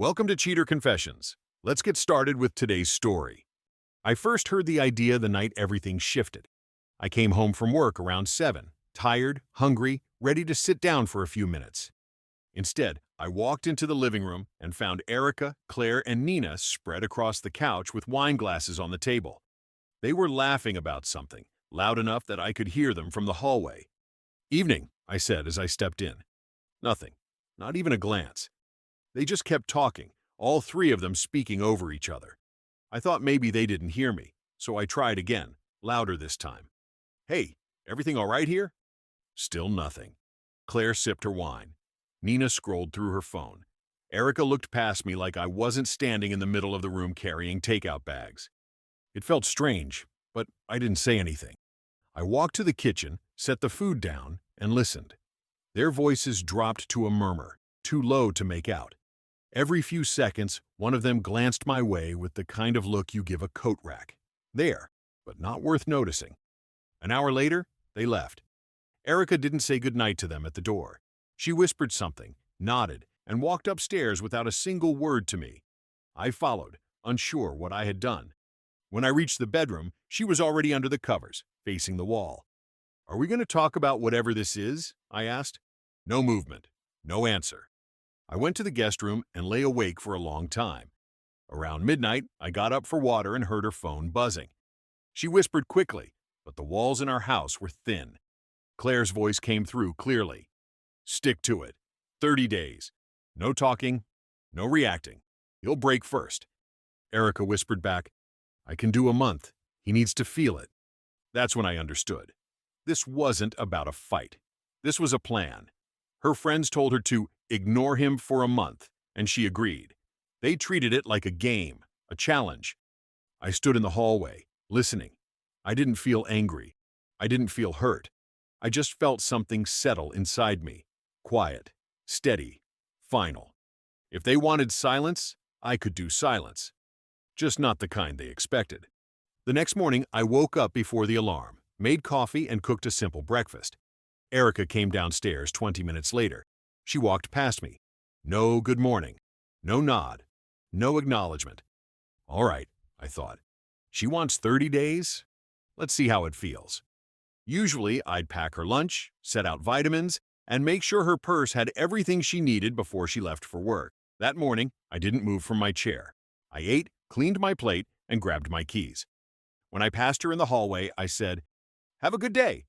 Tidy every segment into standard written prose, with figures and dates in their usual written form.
Welcome to Cheater Confessions. Let's get started with today's story. I first heard the idea the night everything shifted. I came home from work around 7, tired, hungry, ready to sit down for a few minutes. Instead, I walked into the living room and found Erica, Claire, and Nina spread across the couch with wine glasses on the table. They were laughing about something, loud enough that I could hear them from the hallway. "Evening," I said as I stepped in. Nothing, not even a glance. They just kept talking, all three of them speaking over each other. I thought maybe they didn't hear me, so I tried again, louder this time. "Hey, everything all right here?" Still nothing. Claire sipped her wine. Nina scrolled through her phone. Erica looked past me like I wasn't standing in the middle of the room carrying takeout bags. It felt strange, but I didn't say anything. I walked to the kitchen, set the food down, and listened. Their voices dropped to a murmur, too low to make out. Every few seconds, one of them glanced my way with the kind of look you give a coat rack. There, but not worth noticing. An hour later, they left. Erica didn't say goodnight to them at the door. She whispered something, nodded, and walked upstairs without a single word to me. I followed, unsure what I had done. When I reached the bedroom, she was already under the covers, facing the wall. "Are we going to talk about whatever this is?" I asked. No movement, no answer. I went to the guest room and lay awake for a long time. Around midnight, I got up for water and heard her phone buzzing. She whispered quickly, but the walls in our house were thin. Claire's voice came through clearly. "Stick to it. 30 days. No talking, no reacting. You'll break first." Erica whispered back, "I can do a month. He needs to feel it." That's when I understood. This wasn't about a fight. This was a plan. Her friends told her to ignore him for a month, and she agreed. They treated it like a game, a challenge. I stood in the hallway, listening. I didn't feel angry. I didn't feel hurt. I just felt something settle inside me. Quiet, steady, final. If they wanted silence, I could do silence. Just not the kind they expected. The next morning, I woke up before the alarm, made coffee, and cooked a simple breakfast. Erica came downstairs 20 minutes later. She walked past me. No good morning. No nod. No acknowledgement. All right, I thought. She wants 30 days? Let's see how it feels. Usually, I'd pack her lunch, set out vitamins, and make sure her purse had everything she needed before she left for work. That morning, I didn't move from my chair. I ate, cleaned my plate, and grabbed my keys. When I passed her in the hallway, I said, "Have a good day."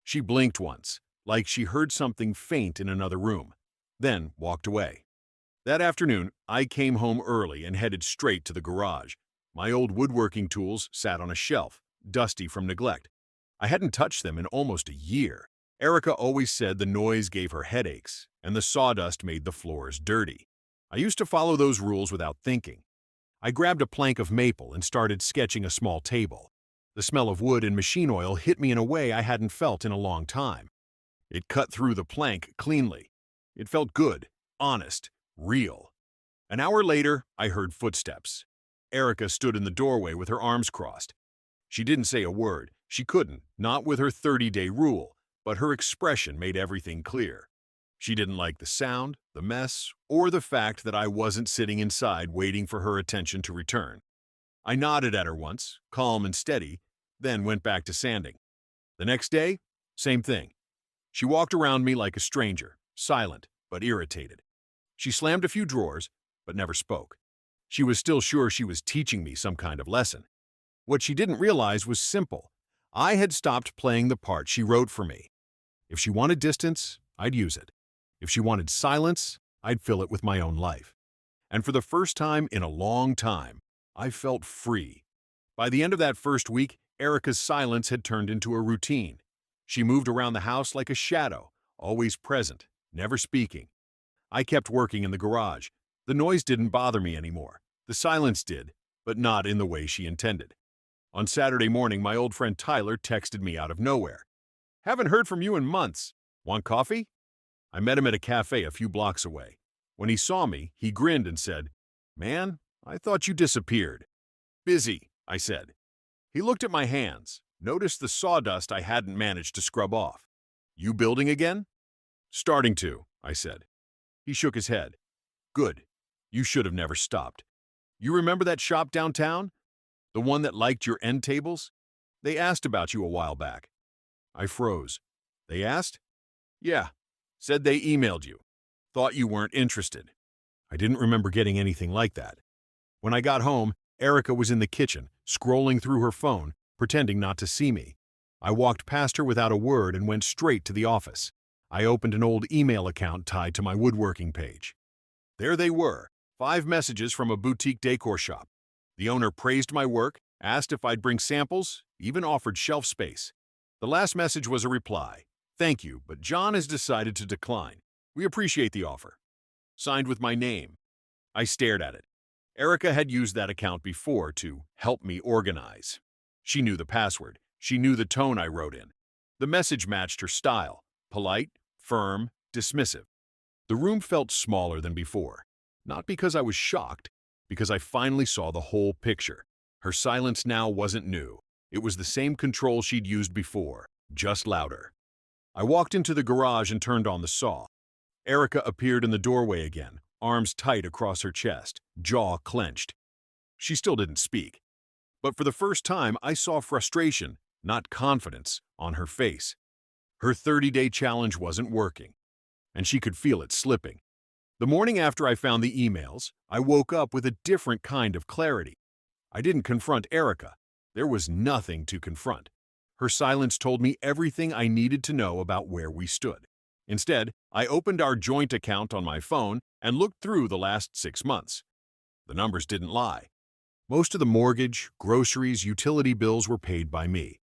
She blinked once, like she heard something faint in another room, then walked away. That afternoon, I came home early and headed straight to the garage. My old woodworking tools sat on a shelf, dusty from neglect. I hadn't touched them in almost a year. Erica always said the noise gave her headaches, and the sawdust made the floors dirty. I used to follow those rules without thinking. I grabbed a plank of maple and started sketching a small table. The smell of wood and machine oil hit me in a way I hadn't felt in a long time. It cut through the plank cleanly. It felt good, honest, real. An hour later, I heard footsteps. Erica stood in the doorway with her arms crossed. She didn't say a word. She couldn't, not with her 30-day rule, but her expression made everything clear. She didn't like the sound, the mess, or the fact that I wasn't sitting inside waiting for her attention to return. I nodded at her once, calm and steady, then went back to sanding. The next day, same thing. She walked around me like a stranger, silent but irritated. She slammed a few drawers, but never spoke. She was still sure she was teaching me some kind of lesson. What she didn't realize was simple. I had stopped playing the part she wrote for me. If she wanted distance, I'd use it. If she wanted silence, I'd fill it with my own life. And for the first time in a long time, I felt free. By the end of that first week, Erica's silence had turned into a routine. She moved around the house like a shadow, always present, never speaking. I kept working in the garage. The noise didn't bother me anymore. The silence did, but not in the way she intended. On Saturday morning, my old friend Tyler texted me out of nowhere. "Haven't heard from you in months. Want coffee?" I met him at a cafe a few blocks away. When he saw me, he grinned and said, "Man, I thought you disappeared." "Busy," I said. He looked at my hands, noticed the sawdust I hadn't managed to scrub off. "You building again?" "Starting to," I said. He shook his head. "Good. You should have never stopped. You remember that shop downtown? The one that liked your end tables? They asked about you a while back. I froze. They asked? Yeah. Said they emailed you. Thought you weren't interested. I didn't remember getting anything like that. When I got home, Erica was in the kitchen, scrolling through her phone, pretending not to see me. I walked past her without a word and went straight to the office. I opened an old email account tied to my woodworking page. There they were, 5 messages from a boutique decor shop. The owner praised my work, asked if I'd bring samples, even offered shelf space. The last message was a reply. Thank you, but John has decided to decline. We appreciate the offer. Signed with my name. I stared at it. Erica had used that account before to help me organize. She knew the password. She knew the tone I wrote in. The message matched her style. Polite, firm, dismissive. The room felt smaller than before. Not because I was shocked, because I finally saw the whole picture. Her silence now wasn't new. It was the same control she'd used before, just louder. I walked into the garage and turned on the saw. Erica appeared in the doorway again, arms tight across her chest, jaw clenched. She still didn't speak. But for the first time, I saw frustration, not confidence, on her face. Her 30-day challenge wasn't working, and she could feel it slipping. The morning after I found the emails, I woke up with a different kind of clarity. I didn't confront Erica. There was nothing to confront. Her silence told me everything I needed to know about where we stood. Instead, I opened our joint account on my phone and looked through the last 6 months. The numbers didn't lie. Most of the mortgage, groceries, utility bills were paid by me.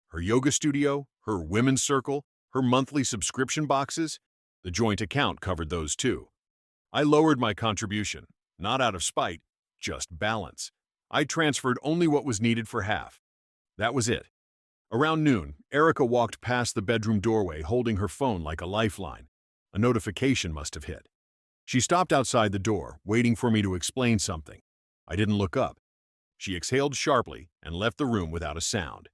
Her yoga studio, her women's circle, her monthly subscription boxes, the joint account covered those too. I lowered my contribution, not out of spite, just balance. I transferred only what was needed for half. That was it. Around noon, Erica walked past the bedroom doorway holding her phone like a lifeline. A notification must have hit. She stopped outside the door, waiting for me to explain something. I didn't look up. She exhaled sharply and left the room without a sound.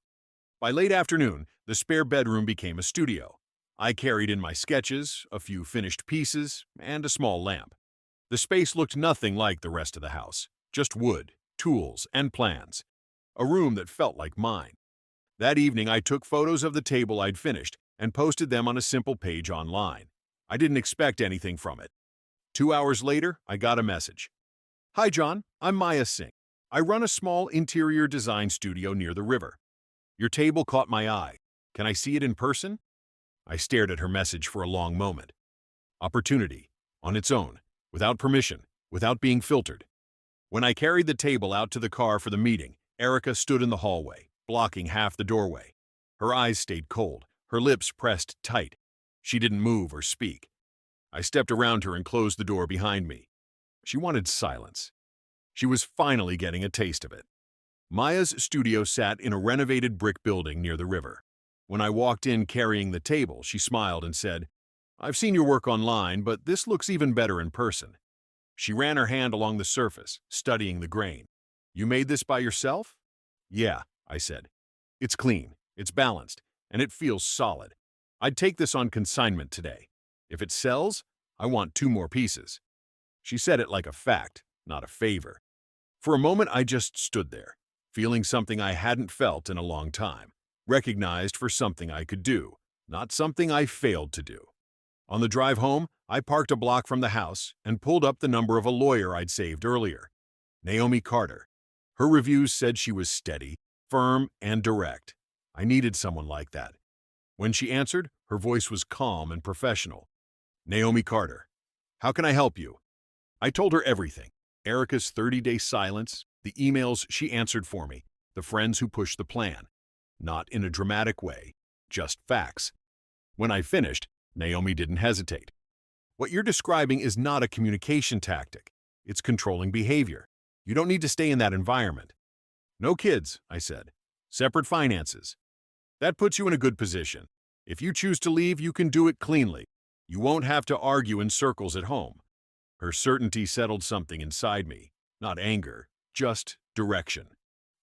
By late afternoon, the spare bedroom became a studio. I carried in my sketches, a few finished pieces, and a small lamp. The space looked nothing like the rest of the house, just wood, tools, and plans. A room that felt like mine. That evening, I took photos of the table I'd finished and posted them on a simple page online. I didn't expect anything from it. 2 hours later, I got a message. Hi, John. I'm Maya Singh. I run a small interior design studio near the river. Your table caught my eye. Can I see it in person? I stared at her message for a long moment. Opportunity, on its own, without permission, without being filtered. When I carried the table out to the car for the meeting, Erica stood in the hallway, blocking half the doorway. Her eyes stayed cold, her lips pressed tight. She didn't move or speak. I stepped around her and closed the door behind me. She wanted silence. She was finally getting a taste of it. Maya's studio sat in a renovated brick building near the river. When I walked in carrying the table, she smiled and said, I've seen your work online, but this looks even better in person. She ran her hand along the surface, studying the grain. You made this by yourself? Yeah, I said. It's clean, it's balanced, and it feels solid. I'd take this on consignment today. If it sells, I want 2 more pieces. She said it like a fact, not a favor. For a moment, I just stood there, feeling something I hadn't felt in a long time, recognized for something I could do, not something I failed to do. On the drive home, I parked a block from the house and pulled up the number of a lawyer I'd saved earlier, Naomi Carter. Her reviews said she was steady, firm, and direct. I needed someone like that. When she answered, her voice was calm and professional. Naomi Carter, how can I help you? I told her everything. Erica's 30-day silence, the emails she answered for me, the friends who pushed the plan. Not in a dramatic way, just facts. When I finished, Naomi didn't hesitate. What you're describing is not a communication tactic. It's controlling behavior. You don't need to stay in that environment. No kids, I said. Separate finances. That puts you in a good position. If you choose to leave, you can do it cleanly. You won't have to argue in circles at home. Her certainty settled something inside me. Not anger, just direction.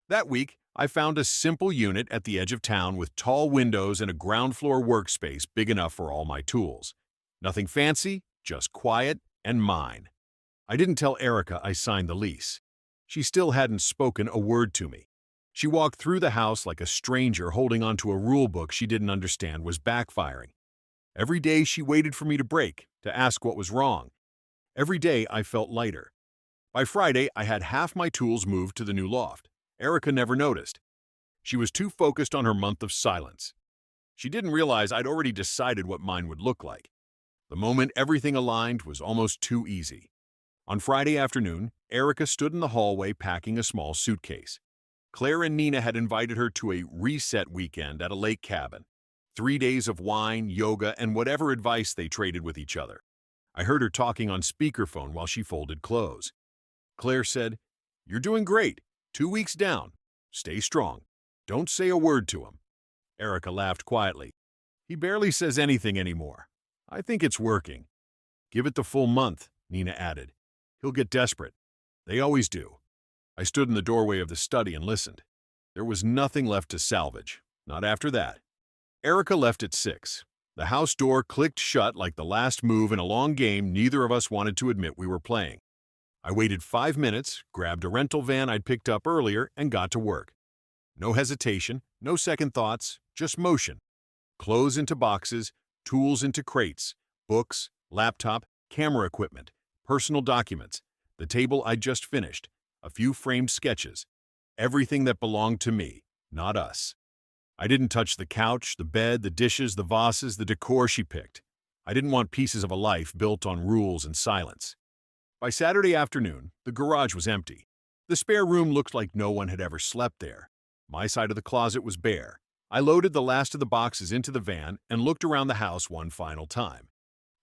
That week, I found a simple unit at the edge of town with tall windows and a ground floor workspace big enough for all my tools. Nothing fancy, just quiet and mine. I didn't tell Erica I signed the lease. She still hadn't spoken a word to me. She walked through the house like a stranger holding onto a rule book she didn't understand was backfiring. Every day she waited for me to break, to ask what was wrong. Every day I felt lighter. By Friday, I had half my tools moved to the new loft. Erica never noticed. She was too focused on her month of silence. She didn't realize I'd already decided what mine would look like. The moment everything aligned was almost too easy. On Friday afternoon, Erica stood in the hallway packing a small suitcase. Claire and Nina had invited her to a reset weekend at a lake cabin. 3 days of wine, yoga, and whatever advice they traded with each other. I heard her talking on speakerphone while she folded clothes. Claire said, "You're doing great. 2 weeks down. Stay strong. Don't say a word to him." Erica laughed quietly. "He barely says anything anymore. I think it's working." "Give it the full month," Nina added. "He'll get desperate. They always do." I stood in the doorway of the study and listened. There was nothing left to salvage. Not after that. Erica left at 6. The house door clicked shut like the last move in a long game neither of us wanted to admit we were playing. I waited 5 minutes, grabbed a rental van I'd picked up earlier, and got to work. No hesitation, no second thoughts, just motion. Clothes into boxes, tools into crates, books, laptop, camera equipment, personal documents, the table I'd just finished, a few framed sketches. Everything that belonged to me, not us. I didn't touch the couch, the bed, the dishes, the vases, the decor she picked. I didn't want pieces of a life built on rules and silence. By Saturday afternoon, the garage was empty. The spare room looked like no one had ever slept there. My side of the closet was bare. I loaded the last of the boxes into the van and looked around the house one final time.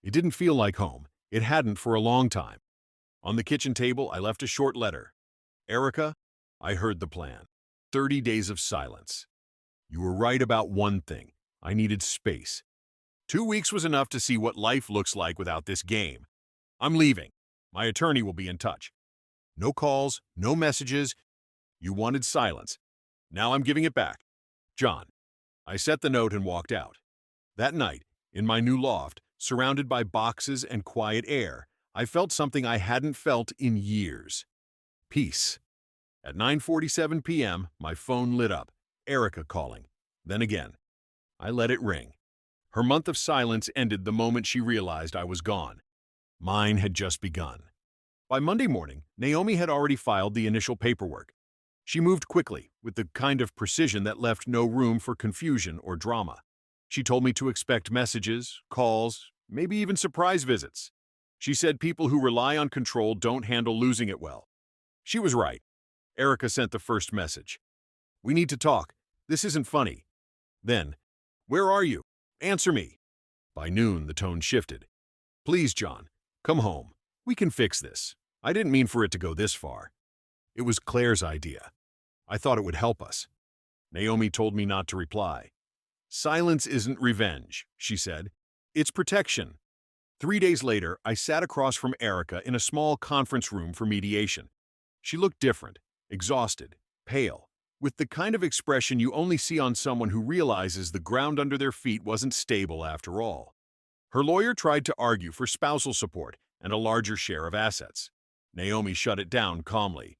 It didn't feel like home. It hadn't for a long time. On the kitchen table, I left a short letter. "Erica, I heard the plan. 30 days of silence. You were right about one thing. I needed space. 2 weeks was enough to see what life looks like without this game. I'm leaving. My attorney will be in touch. No calls, no messages. You wanted silence. Now I'm giving it back. John." I set the note and walked out. That night, in my new loft, surrounded by boxes and quiet air, I felt something I hadn't felt in years. Peace. At 9:47 p.m., my phone lit up. Erica calling. Then again. I let it ring. Her month of silence ended the moment she realized I was gone. Mine had just begun. By Monday morning, Naomi had already filed the initial paperwork. She moved quickly, with the kind of precision that left no room for confusion or drama. She told me to expect messages, calls, maybe even surprise visits. She said people who rely on control don't handle losing it well. She was right. Erica sent the first message. "We need to talk. This isn't funny." Then, "Where are you? Answer me." By noon, the tone shifted. "Please, John, come home. We can fix this. I didn't mean for it to go this far." It was Claire's idea. I thought it would help us. Naomi told me not to reply. "Silence isn't revenge," she said. "It's protection." 3 days later, I sat across from Erica in a small conference room for mediation. She looked different, exhausted, pale, with the kind of expression you only see on someone who realizes the ground under their feet wasn't stable after all. Her lawyer tried to argue for spousal support and a larger share of assets. Naomi shut it down calmly.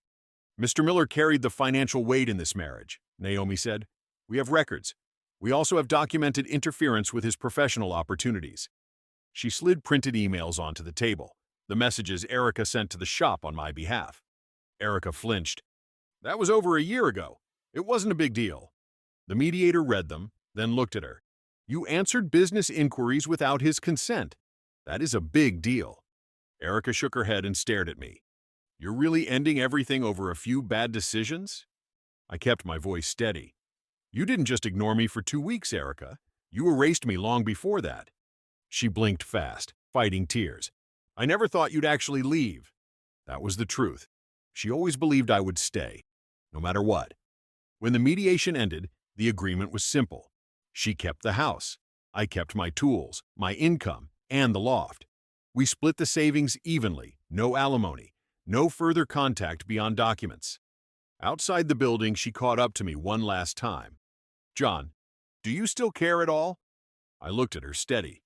"Mr. Miller carried the financial weight in this marriage," Naomi said. "We have records. We also have documented interference with his professional opportunities." She slid printed emails onto the table, the messages Erica sent to the shop on my behalf. Erica flinched. "That was over a year ago. It wasn't a big deal." The mediator read them, then looked at her. "You answered business inquiries without his consent. That is a big deal." Erica shook her head and stared at me. "You're really ending everything over a few bad decisions?" I kept my voice steady. "You didn't just ignore me for 2 weeks, Erica. You erased me long before that." She blinked fast, fighting tears. "I never thought you'd actually leave." That was the truth. She always believed I would stay, no matter what. When the mediation ended, the agreement was simple. She kept the house. I kept my tools, my income, and the loft. We split the savings evenly, no alimony, no further contact beyond documents. Outside the building, she caught up to me one last time. "John, do you still care at all?" I looked at her steady.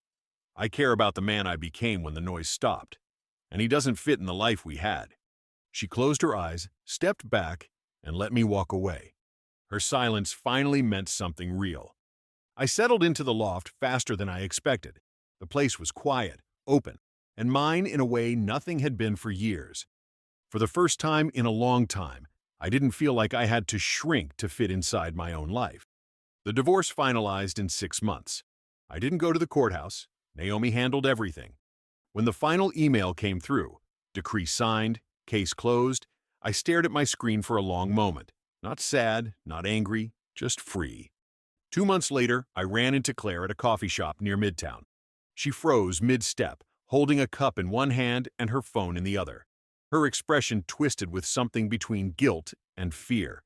"I care about the man I became when the noise stopped." and he doesn't fit in the life we had." She closed her eyes, stepped back, and let me walk away. Her silence finally meant something real. I settled into the loft faster than I expected. The place was quiet, open, and mine in a way nothing had been for years. For the first time in a long time, I didn't feel like I had to shrink to fit inside my own life. The divorce finalized in 6 months. I didn't go to the courthouse. Naomi handled everything. When the final email came through, decree signed, case closed, I stared at my screen for a long moment. Not sad, not angry, just free. 2 months later, I ran into Claire at a coffee shop near Midtown. She froze mid-step, holding a cup in one hand and her phone in the other. Her expression twisted with something between guilt and fear.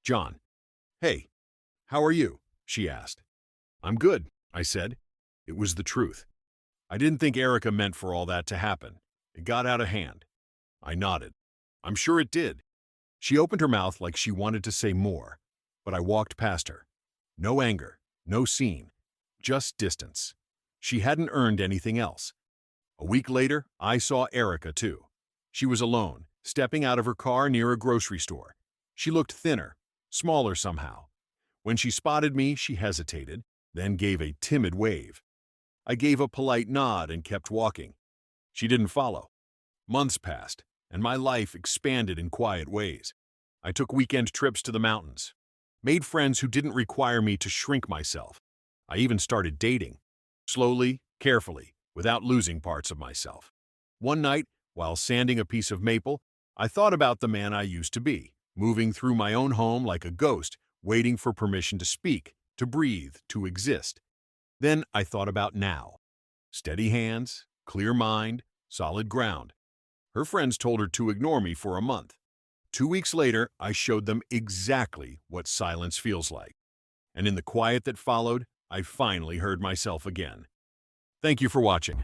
"John." "Hey, how are you?" she asked. "I'm good," I said. It was the truth. I didn't think Erica meant for all that to happen. It got out of hand. I nodded. "I'm sure it did." She opened her mouth like she wanted to say more, but I walked past her. No anger, no scene, just distance. She hadn't earned anything else. A week later, I saw Erica too. She was alone, stepping out of her car near a grocery store. She looked thinner, smaller somehow. When she spotted me, she hesitated, then gave a timid wave. I gave a polite nod and kept walking. She didn't follow. Months passed, and my life expanded in quiet ways. I took weekend trips to the mountains, made friends who didn't require me to shrink myself. I even started dating. Slowly, carefully, without losing parts of myself. One night, while sanding a piece of maple, I thought about the man I used to be, moving through my own home like a ghost, waiting for permission to speak, to breathe, to exist. Then I thought about now. Steady hands, clear mind, solid ground. Her friends told her to ignore me for a month. 2 weeks later, I showed them exactly what silence feels like. And in the quiet that followed, I finally heard myself again. Thank you for watching.